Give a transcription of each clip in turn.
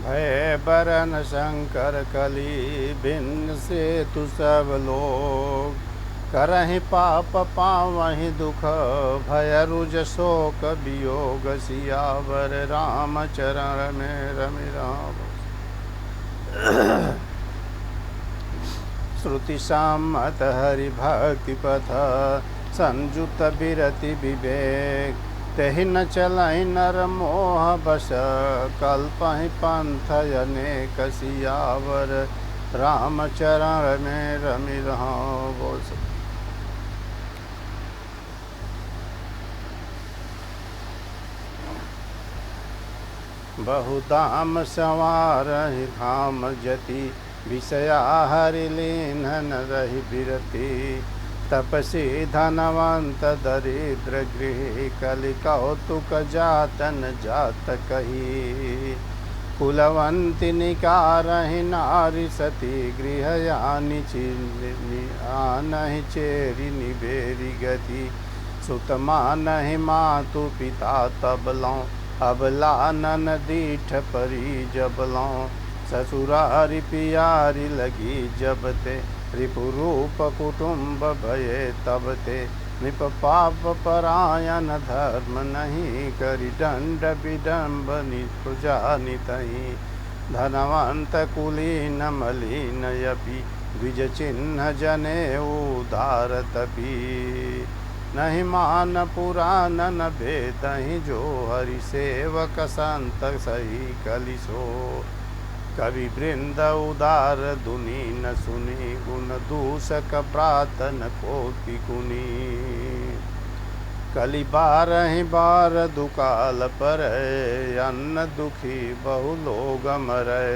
भय बरन शंकर कली भिन्न से तु सब लोग। करहि पाप पावहि दुख भय रुज शोक वियोग। सियावर राम चरण में रमि राम। श्रुति सम्मत हरि भक्ति पथ संयुत बिरति विवेक। तेहि न चलहि नर मोह बस कल्पहि पंथ अनेक। सियावर राम चरण में रमि राम। बोल सकते बहुधाम संवारहि धाम जति विषया हरि लीन रहि बिरति। तपसी धनवंत दरिद्र गृह कलि कौतुक जातन जात कही। कुलवंती निकारहि नारी सती गृहयानि आनहि चेरि निबेरि गति। सुत मानहि मातु पिता तबलौं अबला नन दीठ परी जबलौं। ससुरारि पियारी लगी जब ते रिपुरूप कुटुंब भये तब ते। निप पाप परायण धर्म नहीं करि दंड विडम्ब निपुजा नितहि। धनवंत कुलीन मलिन यपि द्विज चिन्ह जने उदार तपि। नहीं मान पुराण न भेदहि जो हरि सेवक संत सही कलिसो। कवि वृंद उदार दुनि न सुनी गुण दूषक प्रातन कोटि गुनी। कलि बारहि बार दुकाल परै अन्न दुखी बहु लोग मरै।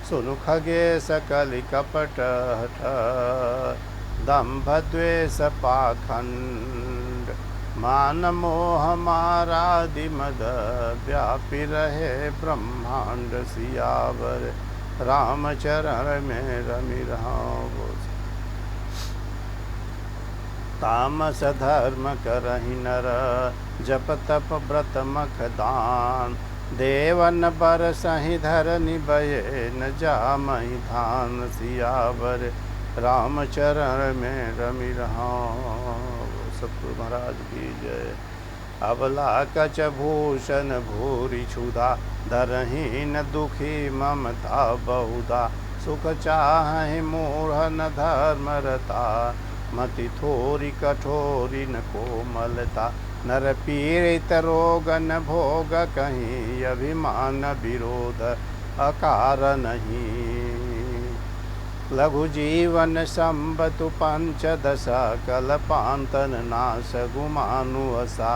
सुनु खगेश कलि कपट हठ दंभ द्वेष पाखंड। मान मोह मारादि मद व्यापी रहे ब्रह्मांड। सियावर राम चरण में रमि राम। तामस धर्म करहि नर जप तप व्रत मख दान। देवन बरसहि धरनि बये न जामहि धान। सियावर राम चरण में रमि राम। सतगुरु महाराज की जय। अबला कच भूषण भूरि क्षुधा धरहीन दुखी ममता बहुधा। सुख चाहि मूढ़ न धर्म रता मति थोरी कठोरी न कोमलता। नर पीड़ित रोग न भोग कहीं अभिमान विरोध अकार नहीं। लघु जीवन संबतु पंचदशा कल्पांतन नाश गुमानुअसा।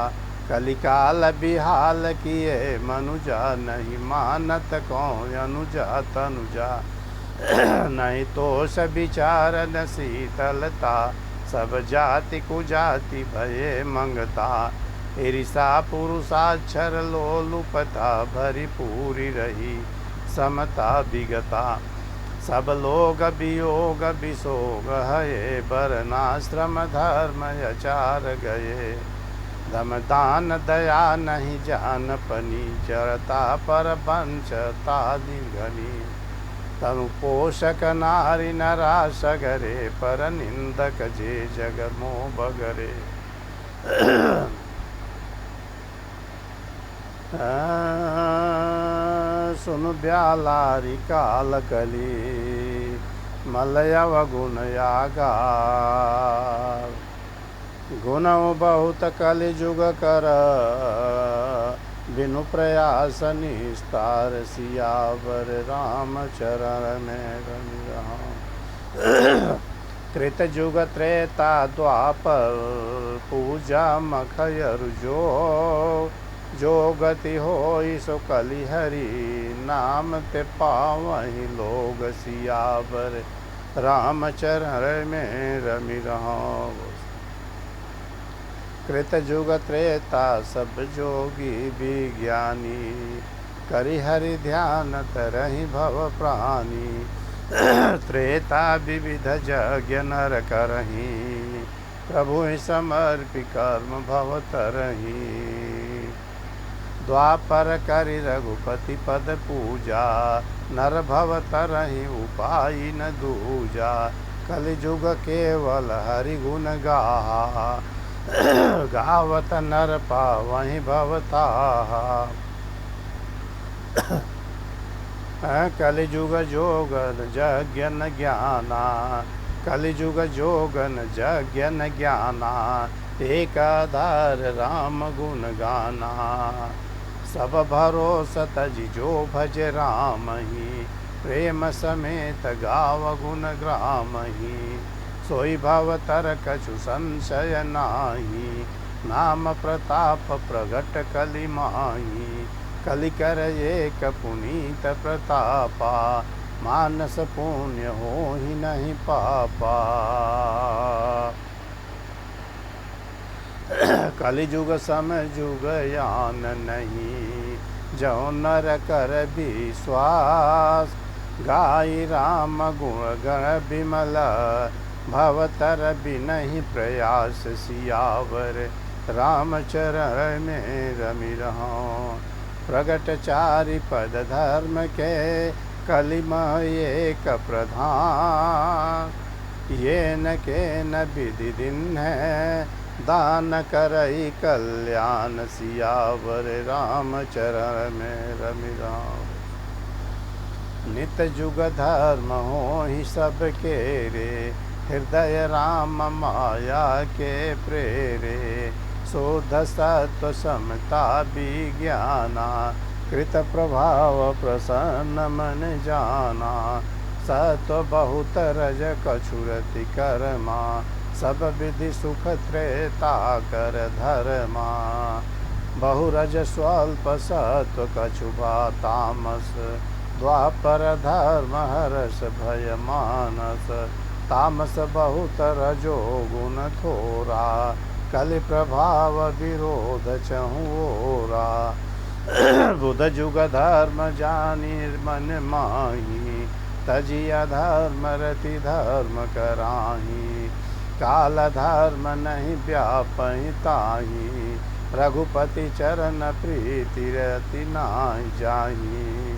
कलिकाल बिहाल किए मनुजा नहीं मानत कौन अनुजा तनुजा। नहीं तोष विचार न शीतलता सब जाति कुजाति भये मंगता। ईर्षा पुरुषाक्षर लोलुपता भरी पूरी रही समता विगता। सब लोग वियोग विशोग हये वर्णाश्रम धर्म आचार गए। दम दान दया नहीं जान पनी चरता पर वंशता घनी। तनु पोषक नारी नराश गरे पर निंदक जे जग मोह बगरे। सुनु ब्यालारी काल कली मलयव गुण यागा। गुण बहुत कलि जुग कर बिनु प्रयास निस्तार। सियावर राम चरण में रमि राम। कृत जुग त्रेता द्वापर पूजा मखयर जो गति होई सो कलि हरि नाम ते पावहि लोग। सियावर राम चरण में रमि राम। कृत जुग त्रेता सब जोगी विज्ञानी करि हरि ध्यान तरहि भव प्राणी। त्रेता विविध यज्ञ नर करहि प्रभु समर्पि कर्म भव तरहि। द्वापर करि रघुपति पद पूजा, नर भव तरहि उपाय न दूजा। कलिजुग केवल हरि गुण गाहा, गावत नर पावहि भवताहा। कलिजुग जोगन जज्ञन ज्ञाना, कलिजुग जोगन जज्ञन ज्ञाना। एक आधार राम गुण गाना, सब भरोस तजि जो भज राम ही। प्रेम समेत गाव गुण ग्राम ही, सोई भव तर कछु संशय नाही। नाम प्रताप प्रगट कलि माही, कलि कर एक पुनीत प्रतापा। मानस पुण्य होहि नहीं पापा। कलिजुग सम जुग यान नहीं, जो नर कर विश्वास। गाई राम गुण गण बिमल, भवतर बिनहि प्रयास। सियावर रामचरण में रमि रहो, प्रगट चारि पद धर्म के। कलिमह एक प्रधान, ये न के न विधि दिन है। दान करई कल्याण, सियावर रामचरण में रमि रहो। नित जुग धर्म होहि सब केरे, हृदय राम माया के प्रेरे। शोध सत्व समता विज्ञाना, कृत प्रभाव प्रसन्न मन जाना। सत्व बहुत रज कछुरति कर्मा, सब विधि सुख त्रेता कर धर्मा। बहुरज स्वल्प सत्व कछुबा तामस, द्वापर धर्म हरस भय मानस। तामस बहुत रजो गुण थोरा, कलि प्रभाव विरोध चहुओरा। बुध जुग धर्म जानि मन माही, तजि अधर्म रति धर्म कराही। काल धर्म नहीं व्यापहि ताही, रघुपति चरण प्रीति रति नाहि जाही।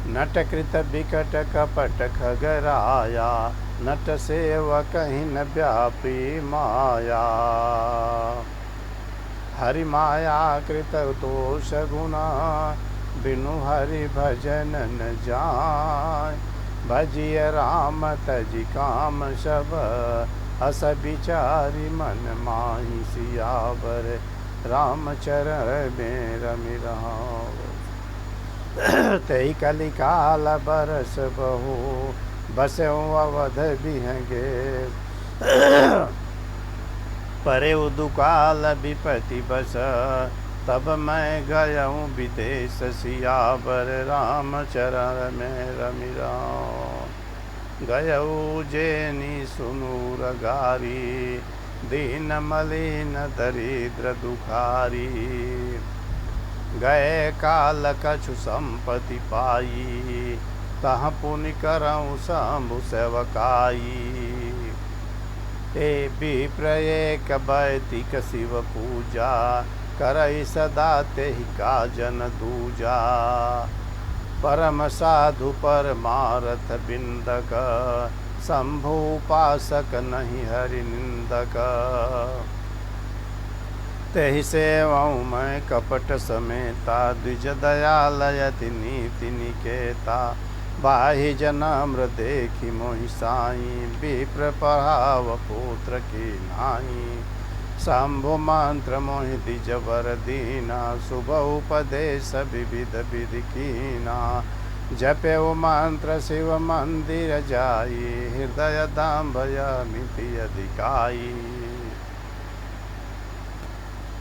नटकृत बिकट कपट खगराया, नट सेवक हिन व्यापी माया। हरि माया कृत दोष गुना, बिनु हरि भजन न जाय। भजिय राम तजि काम सब, अस विचारि मन माहि। सियावर रामचरण में रमि रहो, तेहि कलि काल बरस बहु। बसऊँ अवध बिहंगे, परे दुकाल विपति बस। तब मैं गयऊँ विदेश, सियावर रामचरण में रमि रहो। गयऊ जेनि सुनूर गारी, दीन मलिन दरिद्र दुखारी। गए काल कछु संपत्ति पाई, तहाँ पुनि करऊँ शंभु सेवकाई। ए विप्र एक वैदिक शिव पूजा, करई सदा तेहि काजन दूजा। परम साधु परमारथ बिंदक, शंभु उपासक नहीं हरि निंदक। तेहि सेवऊँ मैं कपट समेता, द्विज दयालयति नीति निकेता। बाहि जनम्र देखि मोहि साई, विप्र पढ़ाव पुत्र की नाई। शंभु मंत्र मोहि द्विज वर दीना, शुभ उपदेश विविध विधि कीना। जपे मंत्र शिव मंदिर जाई, हृदय दाम्भ मिति अधिकाई।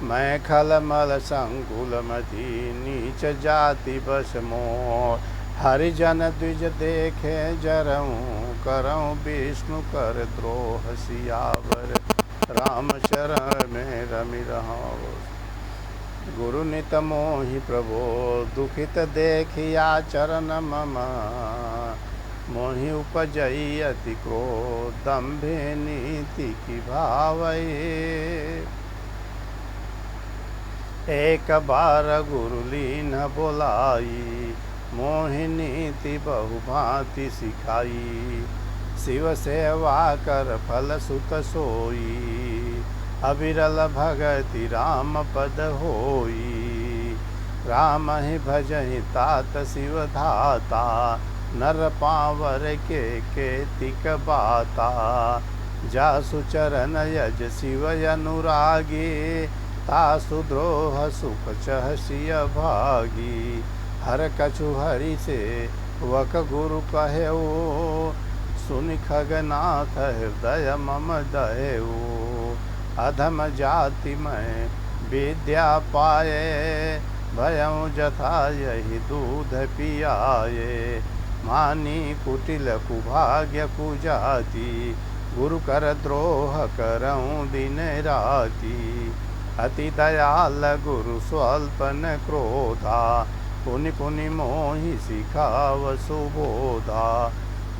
मैं खलमल संकुल मति, नीच जाति बस मोर। हरिजन द्विज देखे जरऊँ, करऊँ विष्णु कर द्रोह। सियावर रामचरण में रमि रहो, गुरु नित मोहि प्रभो। दुखित देखिया चरण मम, मोहि उपजई अति क्रोध। दंभे नीति की भावये, एक बार गुरुलीन बोलाई, मोहिनीति बहुभांति सिखाई। शिव सेवा कर फल सुत सोई, अविरल भगति राम पद होई। राम ही भजहि तात शिव धाता, नर पावर के तिक बाता। जासु चरण यज शिव अनुरागी, तासु द्रोह सुख चह सिय भागी। हर कछु हरि से वक गुरु कहेऊ, सुनि खगनाथ हृदय मम दहेऊ। अधम जाति में विद्या पाए, भयउ जथा यही दूध पियाए। मानी कुटिल कुभाग्य कुजाति, गुरु कर द्रोह करऊँ दिन राति। अति दयाल गुरु स्वल्पन क्रोधा, पुनि पुनि मोहि सिखाव सुबोधा।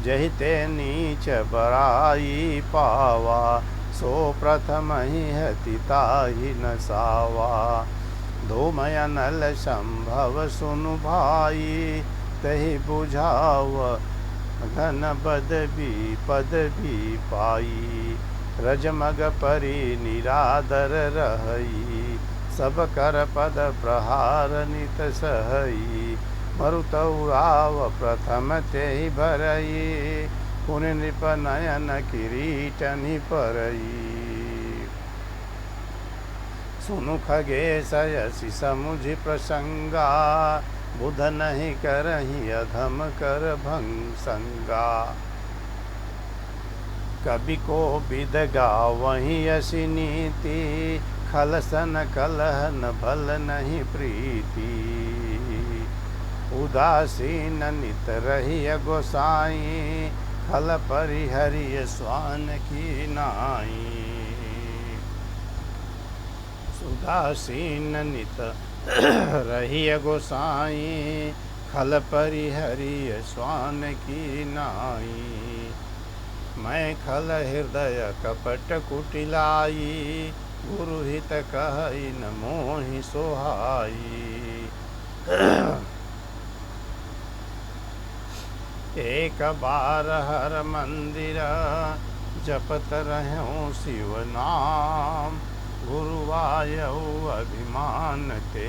जहि ते नीच बराई पावा, सो प्रथम ही हति ताहि न सावा। धूमय नल संभव सुनु भाई, तहि बुझाव घन बद भी पद भी पाई। रजमग परि निरादर रही, सब कर पद प्रहार नित सहई। मरुतौराव प्रथम तेहि भरई, पुनि नृप नयन किरीट निपरई। सुनु खगेश यसी समुझि प्रसंगा, बुध नहीं करही अधम कर भंगसंगा। कवि को विद गावहीं यसी नीति, खलसन कलह न भल नहीं प्रीति। उदासीन नित रही गोसाई, खल परिहरिय स्वान की नाई। उदासीन नित रही गोसाई, खल परिहरिय स्वान की नाई। मैं खल हृदय कपट कुटिलाई, गुरु हित कहई न मोहि सोहाई। एक बार हर मंदिर, जपत रहूं शिव नाम। गुरु आयऊ अभिमान ते,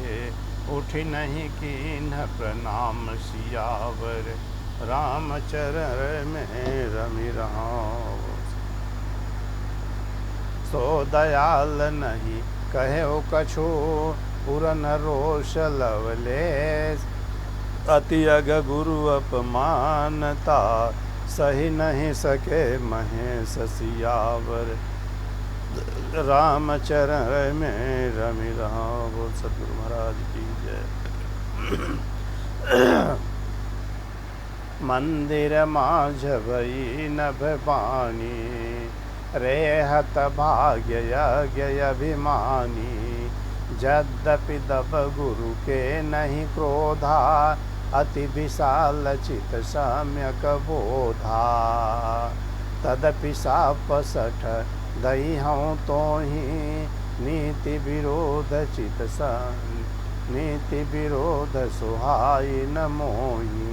उठि नहीं कीन्ह प्रणाम। सियावर रामचरण में रमि राम, सो दयाल नहीं कहे कछु। पुरन रोष लवलेश, अति अग गुरु अपमानता। सही नहीं सके महेश सियावर, रामचरण में रमि राम। बोल सद्गुरु महाराज की जय। मंदिर माझ भई नभ पानी, रेहत भाग्य यज्ञ अभिमानी। यद्यपि दब गुरु के नहीं क्रोधा, अति विशाल चित सम्यक बोधा। तदपि सापसठ दई हूँ तो ही, नीति विरोध चित सन नीति विरोध सुहाई न मोही।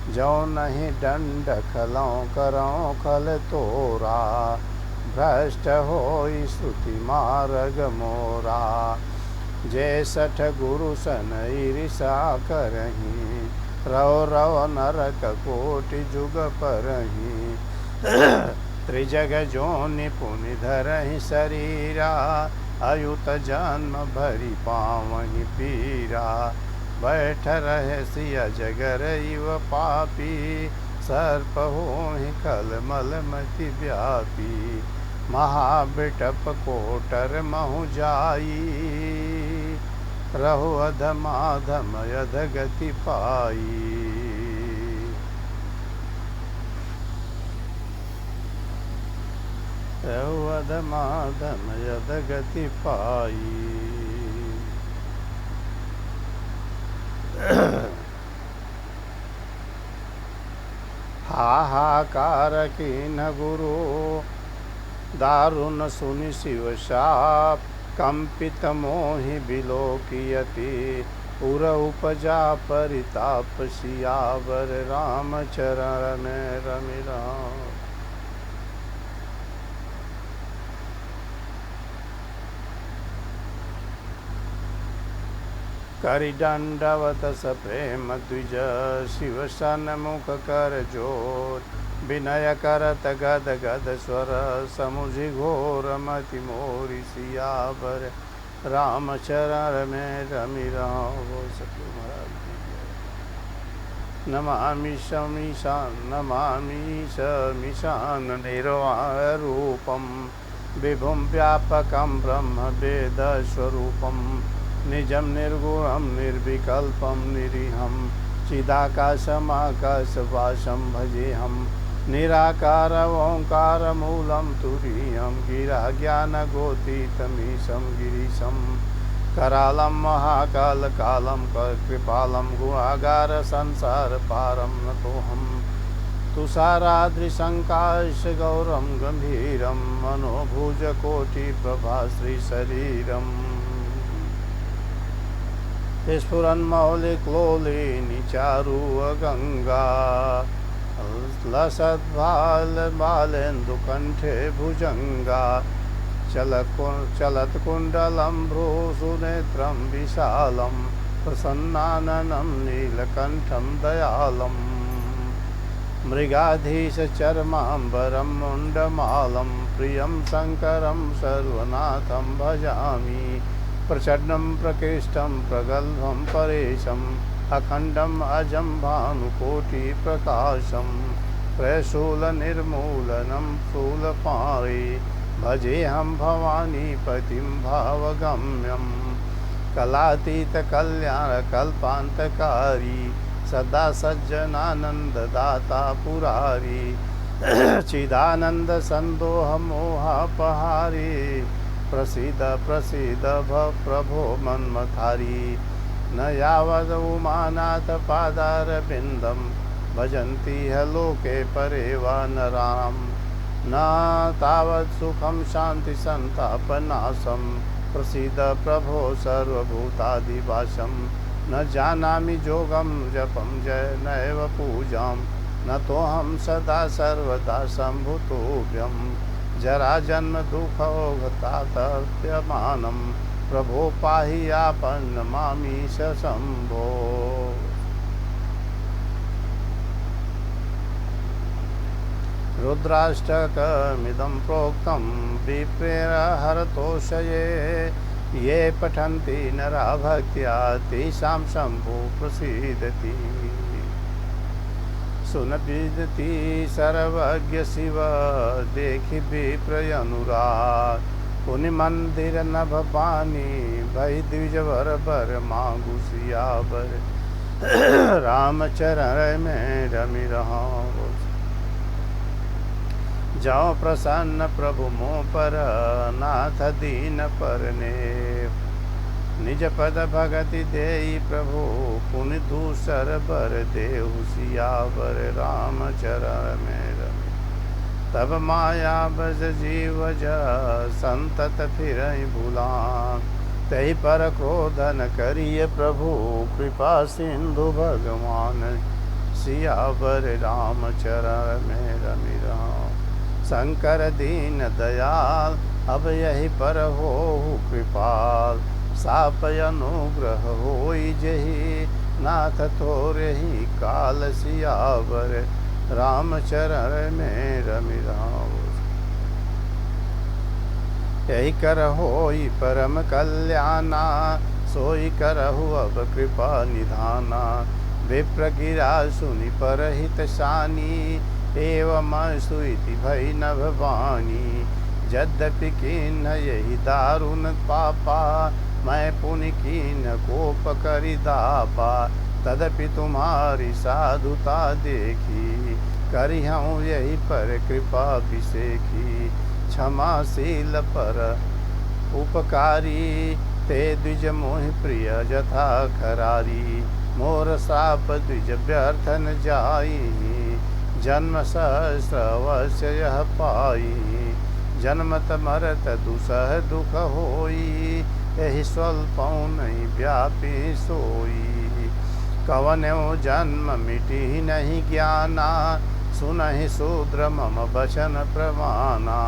जो नहीं दंड खलों करों खल तोरा, भ्रष्ट होई श्रुति मार्ग मोरा। जैसठ गुरु सन ईर्षा करहीं, रव रव नरक कोटि जुग परहीं। त्रिजग जोनि पुनि धरहि शरीरा, अयुत जन्म भरी पावहि पीरा। बैठ रहे सिया जगर इव पापी, सर्प होहि खल मल मति व्यापी। महाबिटप कोटर महु जाई, रहो अधमाधम यध गति पाई। रहो अधमाधम यध गति पाई। हाहाकार कीन गुरु, दारुण सुनि शिव शाप। कंपितमोहि विलोकयति उर उपजा परिताप सियावर रामचरण में रमि राम। करिदंडवत सप्रेम द्विज शिव सन्मुख कर जोर विनय करत गद गद स्वर समुझि घोर मति मोरि सियावर रामचरण में रमि राम। बोल सके महाराज की। नमामि शमीशान निर्वाण रूपम विभुं व्यापकं ब्रह्म वेद स्वरूपम निजं निर्गुणं निर्विकल्पं निरीहं चिदाकाशमाकाशवासं भजेऽहं निराकार ओंकारमूलं तुरीयं गिरा ज्ञानगोतीतमीशं गिरीशं करालं महाकालकालं कृपालं गुणागार संसारपारं नतोऽहं तुषाराद्रिशङ्काश गौरं गम्भीरं मनोभुजकोटिप्रभाश्रीशरीरम् स्फुरन्मौलिक्लोलिनी चारु गंगा लसद्बालेन्दुकण्ठे भुजंगा चलत्कुण्डलं भ्रूसुनेत्रं विशालं प्रसन्नाननं नीलकण्ठं दयालं मृगाधीशचर्माम्बरं मुण्डमालं प्रियं शङ्करं सर्वनाथं भजामि प्रचण्डं प्रकृष्टं प्रगल्भं परेशम् अखण्डम् अजं भानुकोटिप्रकाशं प्रशूलनिर्मूलनं शूलपाणे भजेऽहं भवानीपतिं भावगम्यं कलातीतकल्याणकल्पान्तकारी सदा सज्जनानन्ददाता पुरारी चिदानन्दसन्दोहमोहापहारी प्रसीद प्रसीद प्रभो मन्मथारी न यावद् उमानाथ पादारविन्दं भजन्ति ह लोके परे वा नरां न तावत् सुखं शान्ति सन्तापनाशं प्रसीद प्रभो सर्वभूतादिवासं न जानामि जोगं जपं जय नैव पूजां न तोऽहं सदा सर्वदा सम्भूतोऽभ्यं जरा जन्म दुःखोगतातप्यमानं प्रभो पाहि आपन्नमामीश शम्भो। रुद्राष्टकमिदं प्रोक्तं विप्रेरहरतोषये ये पठन्ति नरा भक्त्या तेषां शम्भो प्रसीदति सुनविदति सर्वज्ञ शिव देखि विप्रयनुराग पुनि मंदिर नभ पानी भई द्विजवर बर मांगु सियावर रामचरण में रमि रहूं। जाओ प्रसन्न प्रभु मोह पर नाथ दीन परने निज पद भगति देई प्रभु पुनि दूसर बर देहु सियावर रामचरण में रमि। तब माया बज जीव संतत फिर भूलान तही पर क्रोधन करिय प्रभु कृपा सिंधु भगवान सियावर रामचरण में रमि राम। शंकर दीन दयाल अब यही पर हो कृपाल सापय अनुग्रह होई जही नाथ थोरहि काल सियावर रामचरण में रमि राम। यही कर होई परम कल्याणा सोई करहु अब कृपा निधाना विप्र गिरा सुनि परहित शानी एवं सुइति भई नभ वाणी यद्यपि किन्ह यही दारुण पापा मैं पुनि किन्ह कोप करि दापा तदपि तुम्हारी साधुता देखी करिहूँ यही पर कृपा विसेखी क्षमाशील पर उपकारी ते द्विज मोहि प्रिय जथा खरारी मोर साप द्विज व्यर्थ न जाई जन्म सहस्रवश्य यह पाई जन्मत मरत दुसह दुख होई यही स्वल्पौ नहीं व्यापी सोई। कवन्यो जन्म मिटी नहीं ज्ञाना, सुनहि शूद्र मम वचन प्रमाना।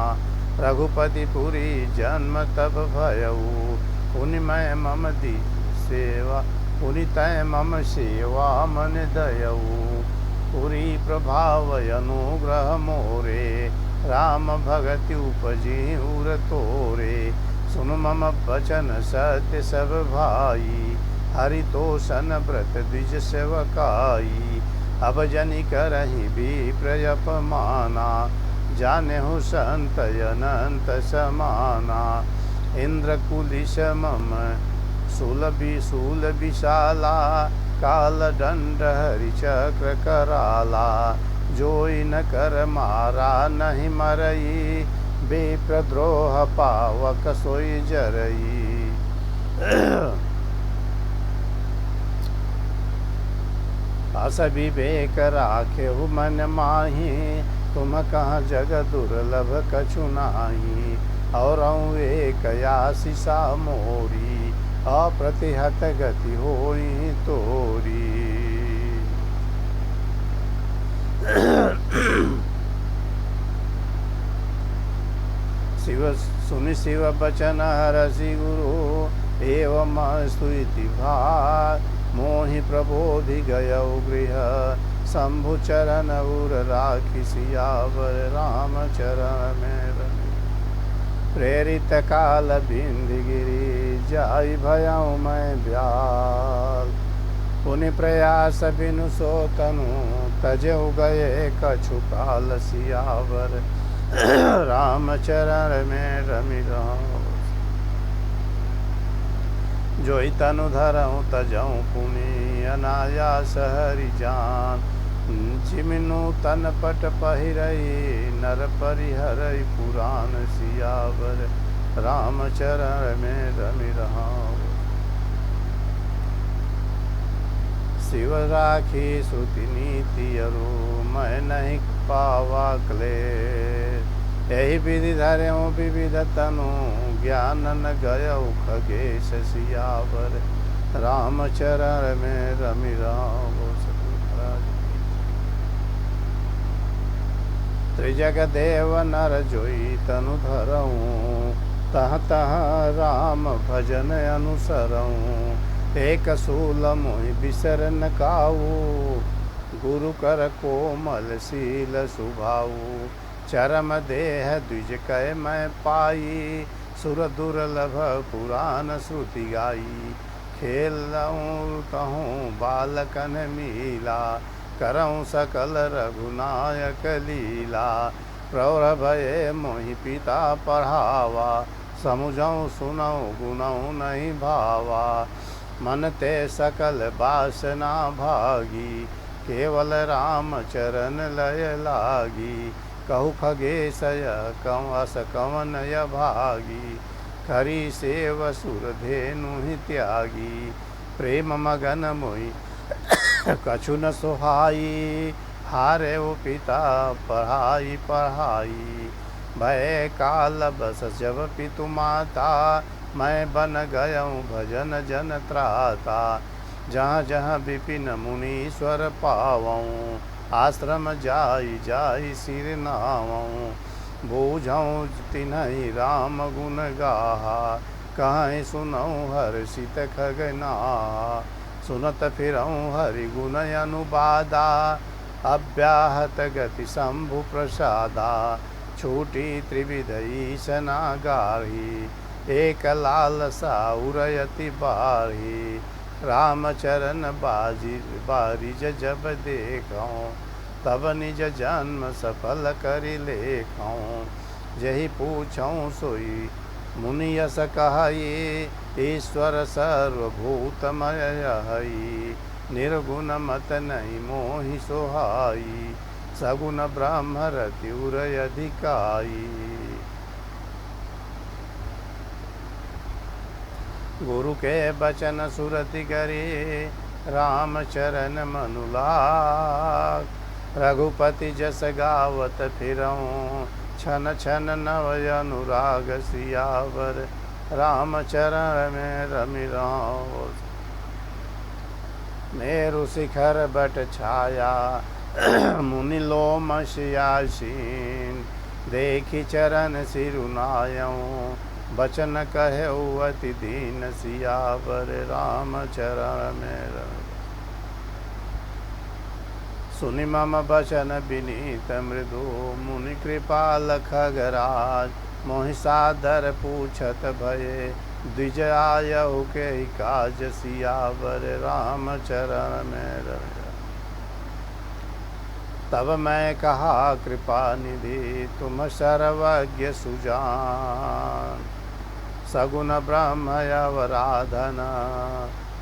रघुपति पुरी जन्म तब भयऊ, पुनि मैं मम दी सेवा, पुनि तय मम सेवा मन दयऊ। पुरी प्रभाव अनुग्रह मोरे, राम भगति उपजी उर तोरे। सुन मम वचन सत्य सब भाई, हरि तोषण व्रत द्विज सेवकाई। अब जनि करहि विप्र अपमाना, जानेहु संत अनंत समाना। इंद्र कुलिश मम शूल विशाला, काल दंड हरि चक्र कराला। जोई न कर मारा नहीं मरई, विप्रद्रोह पावक सोई जरई। अस विवेक राखेहु मन माही, तुम कहाँ जग दुर्लभ कछु नाही। और एक आशीषा मोरी, अप्रतिहत गति होई तोरी। शिव सुनि शिव बचन हरसि गुरु, एवं स्तुति भार। मोहि प्रबोधि गयौ गृह, शंभु चरण उर राखि सियावर। राम चरण में रमि प्रेरित काल बिंधि गिरि, जाई भयउ मैं ब्याल। पुनि प्रयास बिनु सो तनु, तजउ गए कछु काल सियावर। राम चरण में रमि राम, जोई तनु धरऊँ तजऊँ पुनि, अनायास हरि जान। जिमिनु तन पट पहिरई, नर परिहरई पुराण सियावर। राम चरण में रमि राम, शिव राखी श्रुति नीति अरु, मैं नहीं पावा क्लेश। यही विधि धर्यों विविध तनु, ज्ञान न गयौ खगेश सियावर। राम चरण में रमि राम। त्रिजग देव नर जोई तनु धरऊँ, तह तह राम भजन अनुसरऊँ। एक सूल मोहि बिसर न काऊ, गुरु कर कोमल शील सुभाऊ। चरम देह द्विज कै मैं पाई, सुर दुर्लभ पुराण श्रुति गाई। खेलऊँ कहूँ बालकन मीला, करऊँ सकल रघुनायक लीला। प्रौर भये मोहि पिता पढ़ावा, समुझऊँ सुनऊँ गुनऊँ नहीं भावा। मन ते सकल वासना भागी, केवल राम चरण लय लागी। कहु खगेशय कंवस कवन य भागी, खरी सेव सुर धेनु ही त्यागी। प्रेम मगन मोहि कछु न सोहाई, हारे वो पिता पढ़ाई पढ़ाई। भय काल बस जब पितु माता, मैं बन गयऊँ भजन जन त्राता। जहाँ जहाँ विपिन मुनीश्वर पावऊँ, आश्रम जाई जाई सिर नावऊँ। बूझऊँ तिन्हि राम गुण गाहा, कहीं सुनऊँ हर्षित खगनाहा। सुनत फिरऊँ हरि गुण अनुबादा, अव्याहत गति शंभु प्रसादा। छूटी त्रिविध ईसना गारही, एक लालसा उरयति बारही। राम चरण बारिज जब देखऊँ, तब निज जन्म सफल करि लेखऊँ। जहि पूछऊँ सोई मुनियस कहई, ईश्वर सर्वभूतमय हई। निर्गुण मत नहीं मोहि सोहाई, सगुण ब्रह्म रति उरय अधिकाई। गुरु के बचन सुरति करे, राम चरण मनुलाग। रघुपति जस गावत फिरऊँ, छन छन नव अनुराग सियावर। राम चरण में रमि रहो। मेरु शिखर बट छाया मुनि लोम शियासीन, देखी चरण सिरुनायऊँ बचन कहऊ अति दीन, सियावर राम चरण में रमि। सुनि मम बचन विनीत मृदु, मुनि कृपाल खगराज, मोहि सादर पूछत भये, द्विज आयहु के काज, सियावर राम चरण में रमि। तब मैं कहा कृपा निधि, तुम सर्वज्ञ सुजान, सगुन ब्रह्म अवराधन,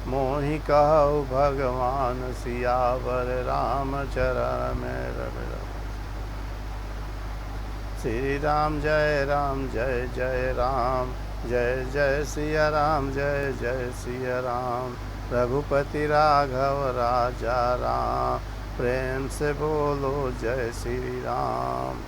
मोहि कहु भगवान, सियावर राम चरण में रमि। श्री राम जय जय राम, जय जय सिया राम, जय जय सिया राम। रघुपति राघव राजा राम, प्रेम से बोलो जय श्री राम।